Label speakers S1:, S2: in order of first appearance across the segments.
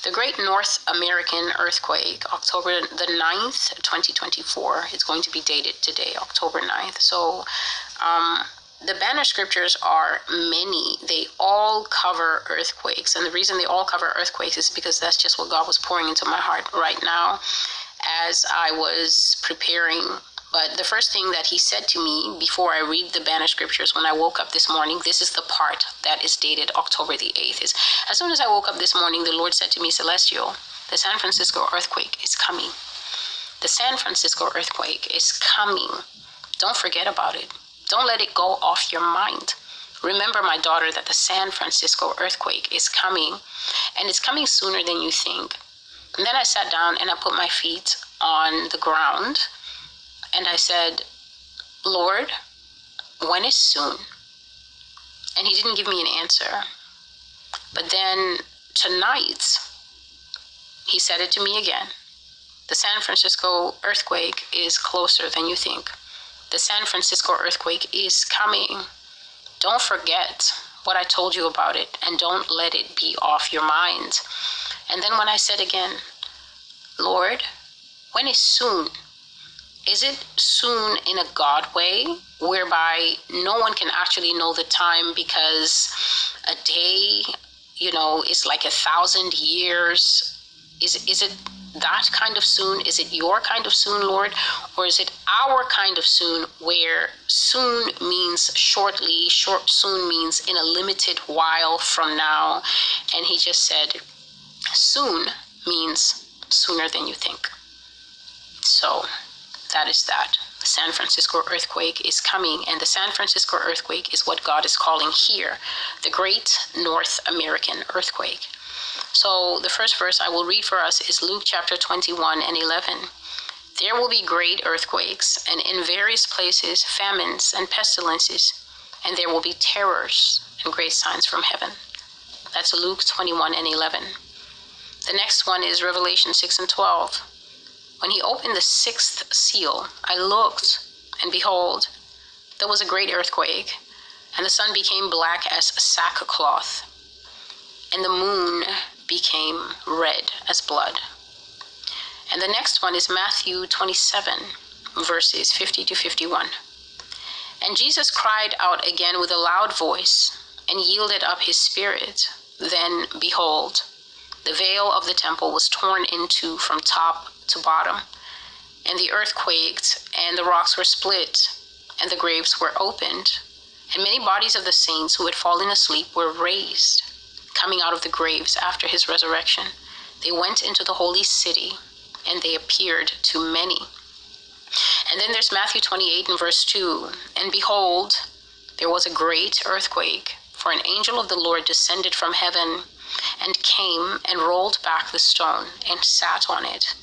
S1: The Great North American Earthquake, October the 9th, 2024. It's going to be dated today, October 9th. So the banner scriptures are many. They all cover earthquakes. And the reason they all cover earthquakes is because that's just what God was pouring into my heart right now as I was preparing. But the first thing that he said to me before I read the banner scriptures when I woke up this morning, this is the part that is dated October the 8th, is as soon as I woke up this morning, the Lord said to me, Celestial, the San Francisco earthquake is coming. The San Francisco earthquake is coming. Don't forget about it. Don't let it go off your mind. Remember, my daughter, that the San Francisco earthquake is coming, and it's coming sooner than you think. And then I sat down and I put my feet on the ground. And I said, Lord, when is soon? And he didn't give me an answer. But then tonight, he said it to me again. The San Francisco earthquake is closer than you think. The San Francisco earthquake is coming. Don't forget what I told you about it, and don't let it be off your mind. And then when I said again, Lord, when is soon? Is it soon in a God way, whereby no one can actually know the time because a day, is like 1,000 years? Is it that kind of soon? Is it your kind of soon, Lord? Or is it our kind of soon, where soon means shortly, short soon means in a limited while from now? And he just said, soon means sooner than you think. So that is that. The San Francisco earthquake is coming, and the San Francisco earthquake is what God is calling here the Great North American Earthquake. So the first verse I will read for us is Luke chapter 21 and 11. There will be great earthquakes, and in various places famines and pestilences, and there will be terrors and great signs from heaven. That's Luke 21 and 11. The next one is Revelation 6 and 12. When he opened the sixth seal, I looked, and behold, there was a great earthquake, and the sun became black as sackcloth, and the moon became red as blood. And the next one is Matthew 27, verses 50 to 51. And Jesus cried out again with a loud voice, and yielded up his spirit. Then, behold, the veil of the temple was torn in two from top to bottom, and the earth quaked, and the rocks were split, and the graves were opened, and many bodies of the saints who had fallen asleep were raised, coming out of the graves after his resurrection. They went into the holy city, and they appeared to many. And then there's Matthew 28 and verse 2. And behold, there was a great earthquake, for an angel of the Lord descended from heaven, and came and rolled back the stone and sat on it.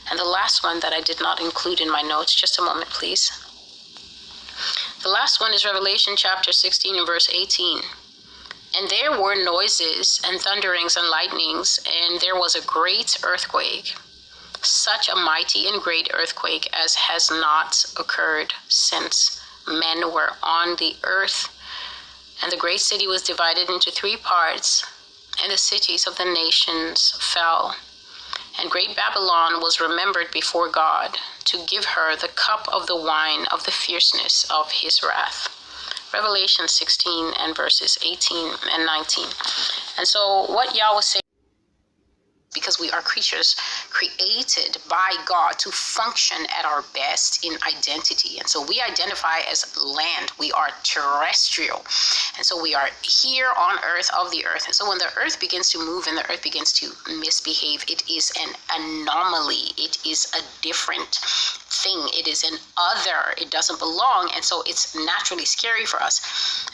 S1: And the last one that I did not include in my notes, just a moment please. The last one is Revelation chapter 16 and verse 18. And there were noises and thunderings and lightnings, and there was a great earthquake, such a mighty and great earthquake as has not occurred since men were on the earth. And the great city was divided into three parts, and the cities of the nations fell. And great Babylon was remembered before God, to give her the cup of the wine of the fierceness of his wrath. Revelation 16 and verses 18 and 19. And so what Yah was saying, because we are creatures created by God to function at our best in identity. And so we identify as land. We are terrestrial. And so we are here on earth, of the earth. And so when the earth begins to move and the earth begins to misbehave, it is an anomaly. It is a different thing. It is an other. It doesn't belong. And so it's naturally scary for us.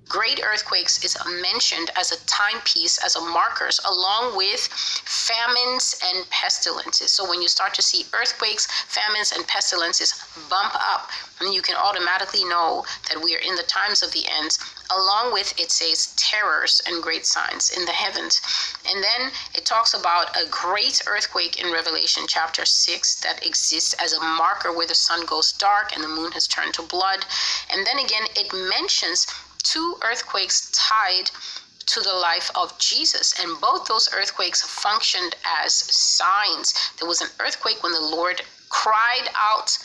S1: Great earthquakes is mentioned as a timepiece, as a markers, along with famines and pestilences. So when you start to see earthquakes, famines, and pestilences bump up, and you can automatically know that we are in the times of the ends. Along with, it says, terrors and great signs in the heavens. And then it talks about a great earthquake in Revelation chapter 6 that exists as a marker where the sun goes dark and the moon has turned to blood. And then again, it mentions two earthquakes tied to the life of Jesus. And both those earthquakes functioned as signs. There was an earthquake when the Lord cried out,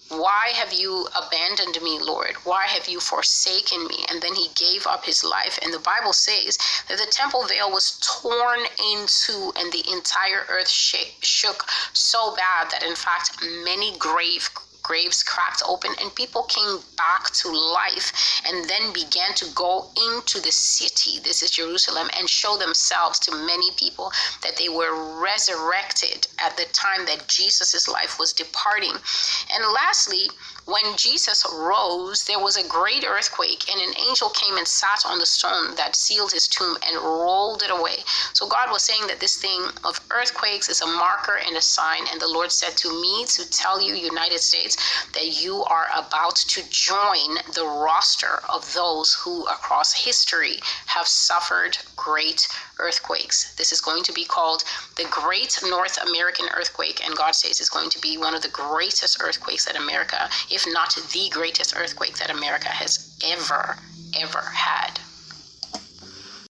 S1: "Why have you abandoned me, Lord? Why have you forsaken me?" And then he gave up his life. And the Bible says that the temple veil was torn into, and the entire earth shook so bad that in fact many graves cracked open, and people came back to life and then began to go into the city, this is Jerusalem, and show themselves to many people that they were resurrected at the time that Jesus's life was departing. And lastly, when Jesus rose, there was a great earthquake, and an angel came and sat on the stone that sealed his tomb and rolled it away. So God was saying that this thing of earthquakes is a marker and a sign. And the Lord said to me to tell you, United States, that you are about to join the roster of those who across history have suffered great earthquakes. This is going to be called the Great North American Earthquake, and God says it's going to be one of the greatest earthquakes that America, if not the greatest earthquake that America has ever had.